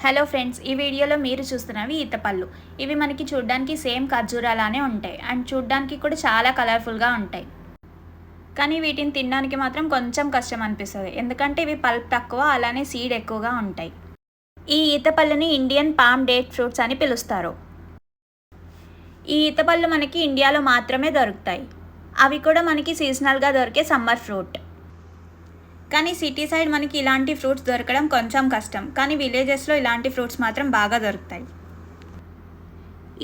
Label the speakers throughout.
Speaker 1: Hello friends, ఈ వీడియోలో మీరు చూస్తున్నవి ఈతపళ్ళు. ఇవి మనకి చూడ్డానికి సేమ్ ఖర్జూరాలానే ఉంటాయి అండ్ చూడ్డానికి కూడా చాలా కలర్ఫుల్గా ఉంటాయి. కానీ వీటిని తినడానికి మాత్రం కొంచెం కష్టం అనిపిస్తుంది, ఎందుకంటే ఇవి పల్ప్ తక్కువ, అలానే సీడ్ ఎక్కువగా ఉంటాయి. ఈ ఈతపళ్ళని ఇండియన్ పామ్ డేట్ ఫ్రూట్స్ అని పిలుస్తారు. ఈ ఈతపళ్ళు మనకి ఇండియాలో మాత్రమే దొరుకుతాయి. అవి కూడా మనకి సీజనల్గా దొరికే సమ్మర్ ఫ్రూట్. కానీ సిటీ సైడ్ మనకి ఇలాంటి ఫ్రూట్స్ దొరకడం కొంచెం కష్టం, కానీ విలేజెస్లో ఇలాంటి ఫ్రూట్స్ మాత్రం బాగా దొరుకుతాయి.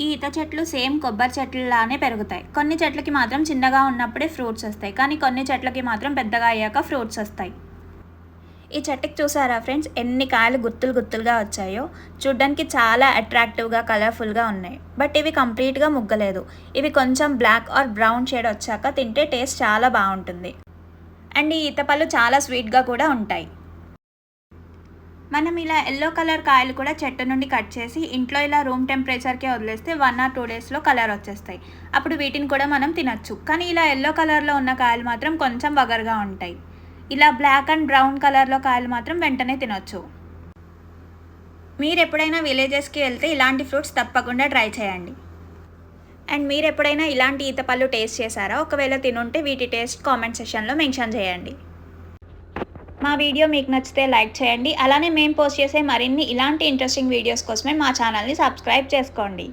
Speaker 1: ఈ ఈత చెట్లు సేమ్ కొబ్బరి చెట్లలానే పెరుగుతాయి. కొన్ని చెట్లకి మాత్రం చిన్నగా ఉన్నప్పుడే ఫ్రూట్స్ వస్తాయి, కానీ కొన్ని చెట్లకి మాత్రం పెద్దగా అయ్యాక ఫ్రూట్స్ వస్తాయి. ఈ చెట్టుకి చూసారా ఫ్రెండ్స్, ఎన్ని కాయలు గుత్తులు గుత్తులుగా వచ్చాయో. చూడ్డానికి చాలా అట్రాక్టివ్గా కలర్ఫుల్గా ఉన్నాయి, బట్ ఇవి కంప్లీట్గా ముగ్గలేదు. ఇవి కొంచెం బ్లాక్ ఆర్ బ్రౌన్ షేడ్ వచ్చాక తింటే టేస్ట్ చాలా బాగుంటుంది. అండ్ ఈ ఈతపళ్ళు చాలా స్వీట్గా కూడా ఉంటాయి. మనం ఇలా ఎల్లో కలర్ కాయలు కూడా చెట్టు నుండి కట్ చేసి ఇంట్లో ఇలా రూమ్ టెంపరేచర్కే వదిలేస్తే 1 or 2 daysలో కలర్ వచ్చేస్తాయి. అప్పుడు వీటిని కూడా మనం తినచ్చు. కానీ ఇలా ఎల్లో కలర్లో ఉన్న కాయలు మాత్రం కొంచెం వగరుగా ఉంటాయి. ఇలా బ్లాక్ అండ్ బ్రౌన్ కలర్లో కాయలు మాత్రం వెంటనే తినొచ్చు. మీరు ఎప్పుడైనా విలేజెస్కి వెళ్తే ఇలాంటి ఫ్రూట్స్ తప్పకుండా ట్రై చేయండి. అండ్ మీరు ఎప్పుడైనా ఇలాంటి ఈతపళ్ళు టేస్ట్ చేశారా? ఒకవేళ తినుంటే వీటి టేస్ట్ కామెంట్ సెక్షన్లో మెన్షన్ చేయండి. మా వీడియో మీకు నచ్చితే లైక్ చేయండి. అలానే మేము పోస్ట్ చేసే మరిన్ని ఇలాంటి ఇంట్రెస్టింగ్ వీడియోస్ కోసమే మా ఛానల్ని సబ్స్క్రైబ్ చేసుకోండి.